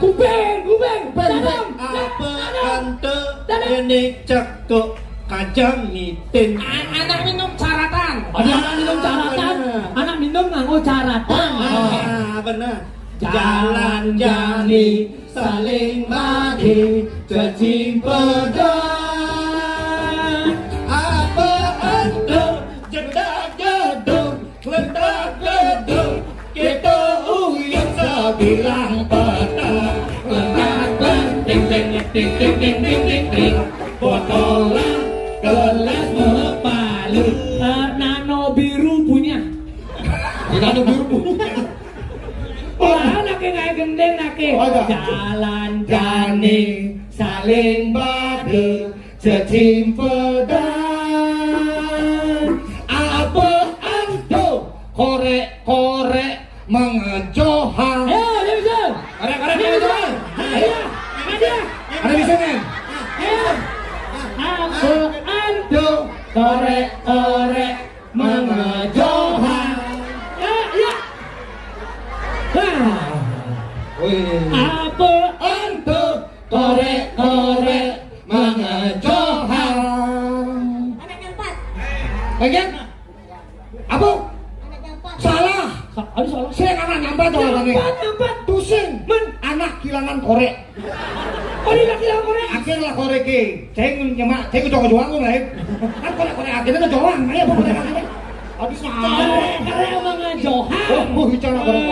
Kuping. Tanam. Apa ante ini cekok kacang mitin. Anak minum caratan. Anak minum caratan. Anak minum nganggo caratan. Benar. Jalan jani saling bagi cacing pedang. Apa ante jedak jeduk ledak gedung kita uyang sabilang petang. Ting botolan gelas mepalu. Nano biru punya. Nano biru punya. Wah, nake kayak gendeng nake. Jalan jani saling bagi cecimpedang. Apa antu korek mengejohan. Ayo, bisa. Korek mengejohan. Ada bisa kan? Apa antu korek mengejohan. Apa antu korek mengejohan. Anak yang 4. Bagian apa? Anak yang 4. Salah. Aduh salah. Saya anak nyampat jawabannya. Nyampat. Tusing. Anak kilangan korek. Oh, ini kilangan korek. Akhirnya korek ke. Saya nyemak. Saya kejoang gue lah. Kan korek akhirnya kejoang. Ayo apa korek akhirnya? Habis Korek mengejohan. Oh, bicara korek.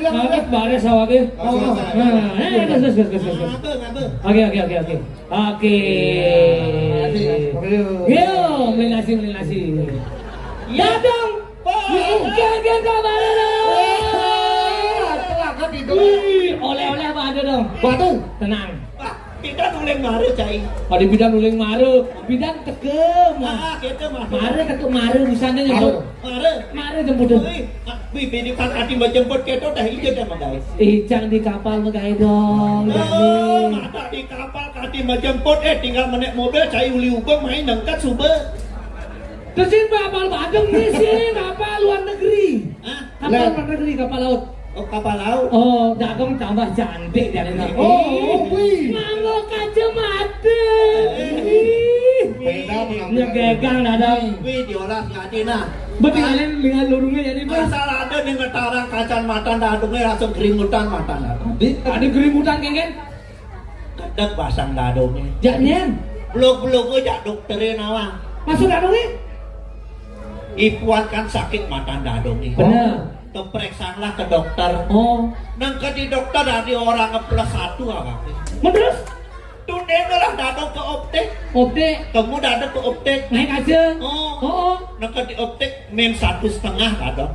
Ngangkat baris awake. Oke. Yo, melinasi. Ya dong. Geng kabar dong. Oleh-oleh apa ada dong? Batu. Tenang. Kita nuling maru cai. Ada bidang nuling maru, bidang tegem. Kita mah. Maru ketuk maru busana jemput. Maru jemput. Bibi di pangkati menjemput kita dah hijau dah guys. Ijang di kapal megai dong. Mata di kapal kati menjemput tinggal menek mobil cai uli hukum main nengkat sumber. Terus ini kapal Badung nih sih, kapal luar negeri. Kapal luar negeri, kapal laut. Oh kapal laut. Oh, dagang tambah cantik dari nanti. Oh, wih. Nganggo kacamata. Beda mengambil. Nyegegang dadang. Wih diolah ngatina. Betinggalin dengan lurungnya jadi mas. Asal ada nih ngetarang kacan matan dadungnya langsung kerimutan matan dadung. Ada kerimutan kengen. Kedek pasang dadungnya. Jangan. Belum aja dokterin awang. Masuk dadungnya. Ipuan kan sakit matan dadungnya. Bener. Keperiksaanlah ke dokter. Oh. Nang ke di dokter dari orang +1 awak. Menurut? Tuh lah dadung ke optik. Optik. Kamu dadung ke optik. Naik aja. Oh. Nang ke di optik min 1,5 dadung.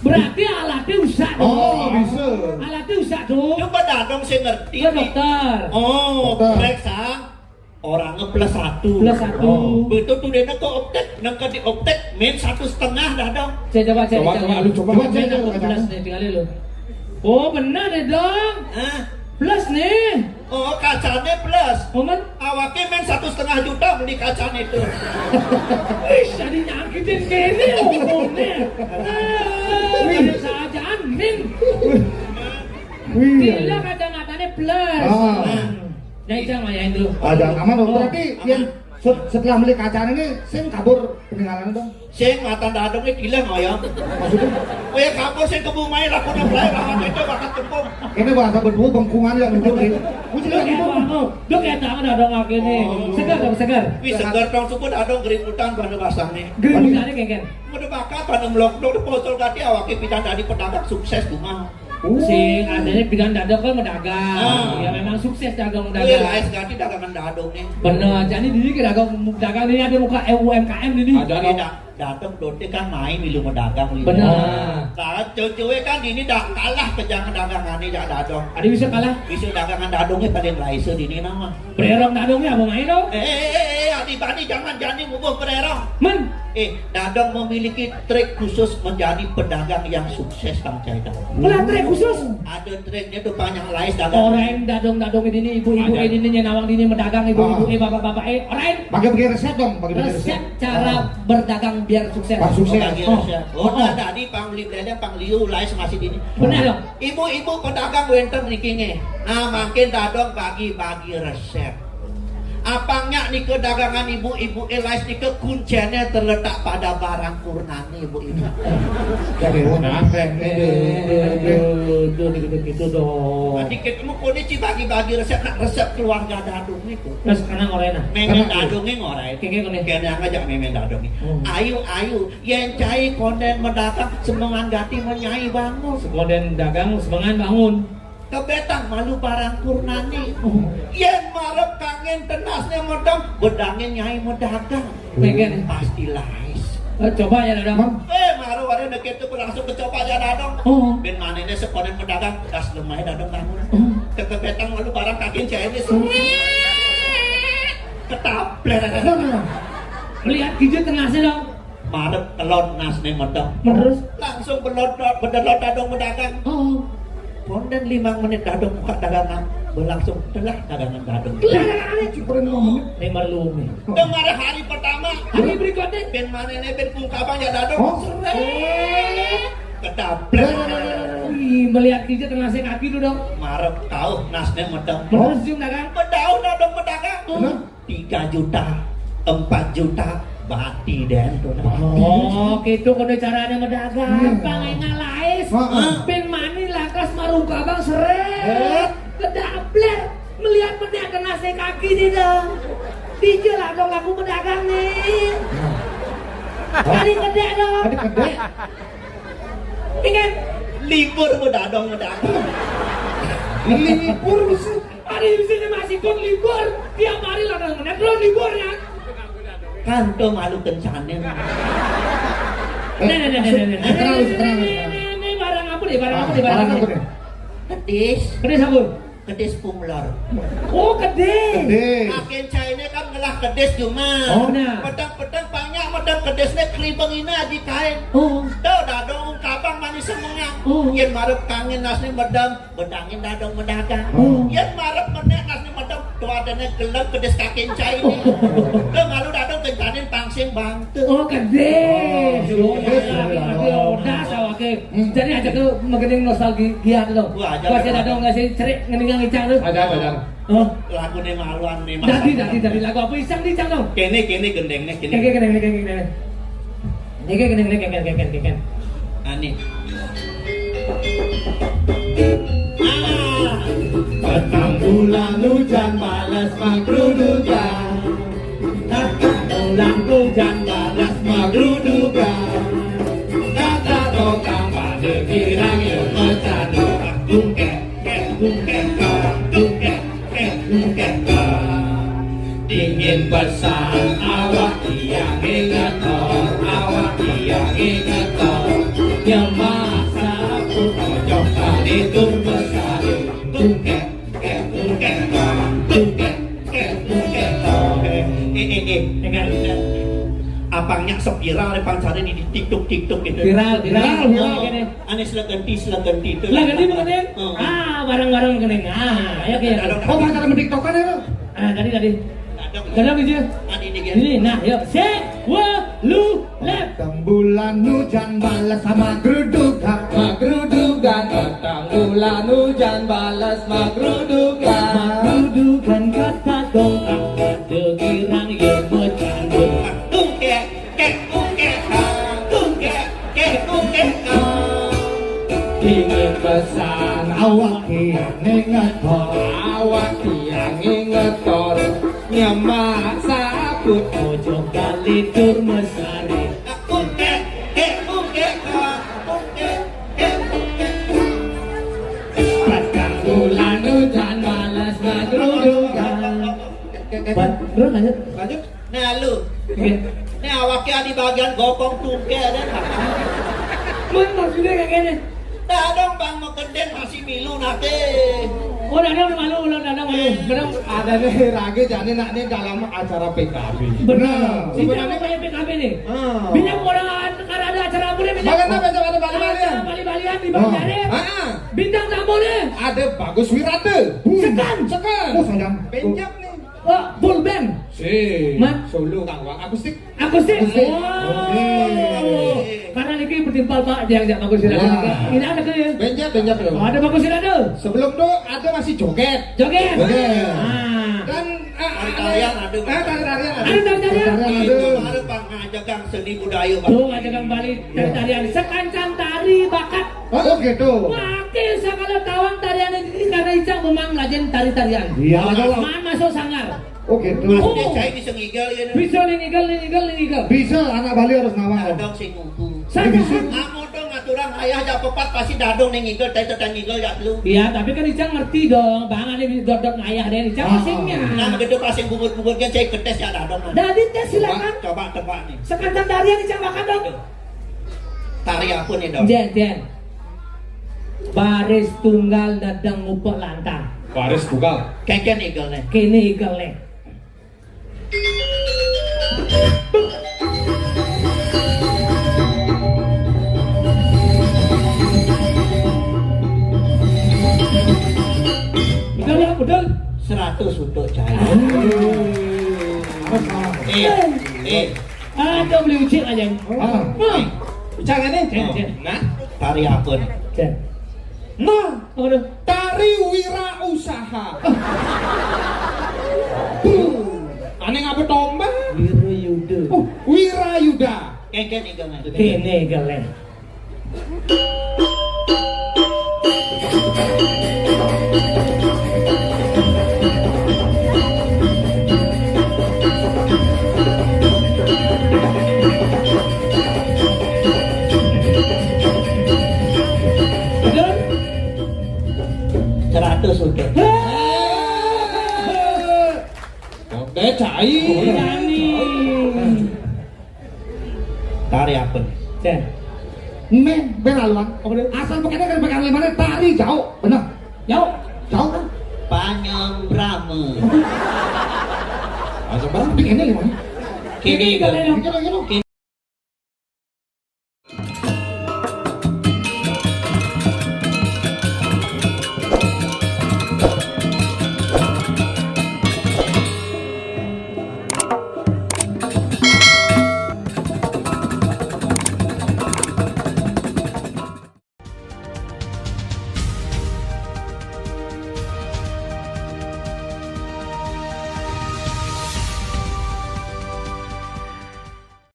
Berarti alatnya usah dong. Oh, bisa. Alatnya usah dong. Coba dadung saya ngerti. Ke dokter. Oh, periksa orangnya +1. +1. Betul tuh dia ke optik, nang ke di optik min 1,5 dadung. Saya coba cek. Coba Min aku plus nih tinggalin lo. Oh benar deh dong. Plus nih. Oh kacanya plus. Momen. Awaknya min 1,5 juta beli kacanya itu. Wih, jadi nyakitin gini umurnya. Wih, saja min. Gila kacamatanya plus. Nah, jangan mayain dulu. Ada aman dong. Berarti yang setelah beli kacaan ini, sing kabur peninggalan dong. Sing mata dadungnya gila ngoyong. Maksudnya? Oh ya kabur sing kebumai laku nembelai lawan itu bakat tepung. Ini bahasa berdua bengkungan ya muncul nih. Muncul Dok lagi ya, dong. dok ya tangan dadong aku ini. Segar dong, segar. Wih segar dong suku dadung gerimutan pada basah nih. Gerimutannya kengken. Udah bakat pada melok-melok di pocol kaki awaknya pindah dari pedagang sukses bunga. Sing adanya bilang dadong kan mendagang. Ya memang sukses dagang Wih dagang. lais ganti dagangan dadung nih. Bener, jadi dini ke dagang ini ada muka UMKM ini. Ada datang dote kan main di rumah dagang ini. Bener. Nah, cewek kan ini dah kalah kejangan dagangan ini dah dadong. Ada bisa kalah. Bisa dagangan dadongnya paling laisa di ini nama. Bererong dadongnya apa main dong? Adik-adik jangan jadi ngubah perera. Men, Dadang memiliki trik khusus menjadi pedagang yang sukses Kang Caida. pelatih khusus. Ada triknya tuh banyak lais dagang. Orang dadong ini ibu-ibu ini nyenawang ini mendagang ibu-ibu bapak-bapak orang Bagi resep dong, bagi resep cara berdagang biar sukses. Sukses. Bagi resep. Tadi panglih dede pangliu lais masih ini. Benar dong. Ibu-ibu pedagang winter niki. Nah, makin dadong bagi-bagi resep. Apanya nih kedagangan ibu-ibu Elais nih kuncinya terletak pada barang Purnani ibu-ibu. Jadi gitu dong. Dikit mu kondisi bagi-bagi resep nak resep keluarga dadung itu. Terus sekarang orangnya. Memang dadungnya ngorai. Kayaknya kone. Kayaknya ngajak memang dadungnya. Ayu, yang cai konden mendatang semangan gati menyai bangun. Sekoden dagang semangat bangun. Kebetang malu barang Purnani. Yang marep kangen tenasnya medang, bedangnya nyai medagang. Pengen Pasti lais. coba ya dadang. Maru ada deket itu langsung kecoba aja dadong. Ben manene sekonen pedagang, das lemah dadong bangun. Kebetang malu barang kakin cai ini. Ketapler. Lihat hijau tengahnya dong. Marep telon nasne medang. Terus Langsung belot dadong medagang. Konden 5 menit dadong buka dagangan, berlangsung telah dagangan dadong. Neymar lumi. Dengar hari pertama, Hari berikutnya ben manene ben pungkapan ya dadong. Kedaplet. Wih, melihat hijau tengahnya kaki dulu dong. Marep tahu nasne medang. Terus cium dagang. Mendaun dadong medagang. 3 juta, 4 juta, bati den tuh. Oh, gitu kode caranya mendagang. Pangai ngalais. Ben mani lakas marung kabang seret. Kedapler. Melihat pedagang nasi kaki nih dong. Dijelah dong laku pedagang nih. Kali kedek dong. Ingat. Libur medadong medagang. Libur bisa. Hari di sini masih pun libur. Tiap hari lah dong. Belum libur ya. Kanto malu kencane. Ini barang apa nih? Barang apa nih? Kedis. Kedis apa? Kedis pumlor. Oh, kedis. Makin cairnya kan ngelah kedis cuma. Oh, nah. Pedang-pedang banyak medang kedisnya kelibang ini aja kain. Oh. Dah dadong kabang manis semuanya. Yang marep kangen nasni medang, bedangin dadong medagang. Yang marep menek nasni medang, tuadanya gelap kedis kakin cair ini. Dah malu dadong kencanin pangsing bantu. Oh, kedis. Udah sawake. Jadi aja ke mengening nostalgia itu. Pasti dadong nggak sih cerik ngening ngicang tuh. Ada. Oh. Lagu nih maluan nih. Dari lagu apa isang dicang dong? Kene gendengnya kene. Kene. Ani. Petang bulan hujan balas magrudugan. Petang hujan balas magrudugan. Kata tokang pada kirang yang mencadu. Dingin pesan awak yang ingetor, awak yang ingetor. Yang masa pun ojo kali tur besari. Tungkek. Apangnya sepiral nih pancari di TikTok gitu. Viral. Anis legenti itu. Lagi mengenai barang-barang mengenai. Ayo ke. Oh, pacaran sama TikTokan ya lo? Tadi. Kadang gitu. Ini, nah, yuk. Lu, lep. Petang bulan hujan balas sama gerudukan. Petang bulan hujan balas magrudugan. Magrudugan kata dongkang. Ada kirang yang bercandu. Ingin pesan Awak yang ingetor, awak yang ingetor. Nyamak sabut ojo kali tur mesari. Petang bulan hujan balas magrudugan. Bro lanjut. Nah lu, ini awaknya di bagian gokong tungke ada nggak? Mun maksudnya kayak gini. Nah dong bang mau geden masih milu nate. Oh, Dadang udah malu, Dadang malu. Benar. Ada nih Rage jane nak nih dalam acara PKB. Benar. Sebenarnya Sebenarnya kayak PKB nih. Ah. Bintang orang ada acara apa nih? Bagaimana bintang ada Bali-Balian? Bali-Balian di Banjarem. Ah. Bintang tamu nih. Ada Bagus Wirate. Sekan. Oh sayang. Penjam nih. Oh, full band. Si. Man. Solo Kang Wang akustik. Akustik. Akustik. Wow. Oke. Karena ini bertimpal Pak yang bagus sih. Wah. Ini ada ke ya? Benjat ya. Oh, ada bagus sih ada. Sebelum itu ada masih joget. Joget. Joget. Ah. Dan Tarian ada. tarian ada. Ada tarian. Itu harus Bang ngajagang seni budaya Bang. Tuh ada Kang Bali tarian sekancan tari bakat. Oh gitu. Wakil sakala tawang tarian ini karena Icang memang lajen tari-tarian. Iya. Man masuk sangar. Oh gitu. Mas dia cai bisa ngigel ya. Bisa nih ngigel. Bisa anak Bali harus nawang. Dadong sing ngungkung. Saya Kamu dong aturan ayah ja pepat pasti dadong ning ngigel teh teh ngigel ya lu. iya, tapi kan Icang ngerti dong. Bang ada dot ngayah deh Icang asingnya. Nah begitu pasing bungut-bungut kan cai ketes ya dadong. Jadi tes silakan. Coba tebak nih. Sekancan tarian Icang bakat dong. Tari apa nih dong? Jen. Baris tunggal dadang ngupek lantang. Baris tunggal. Keken ngigel nih. Kini igel nih. Betul ya, betul. 100 untuk cai. Ada beli ucil aja. Ah. Bicara nih. Jen. Nah, Tari apa nih? Jen. nah, Aduh. tari wirausaha. Aneh ngapa tombak? Biru yuda. Wirayuda. Keken ngigel nih. Kini igel nih. Betul. 100 untuk. Oke, cai. Berani. Tari apa nih? Jen. Meh belaluan. Asal pakainya kan pakai lemane tari jauh. Benar. Jauh. Jauh kan? Panyang Brahma. Aja barang. Ini lemane. Kini igel nih. Gitu.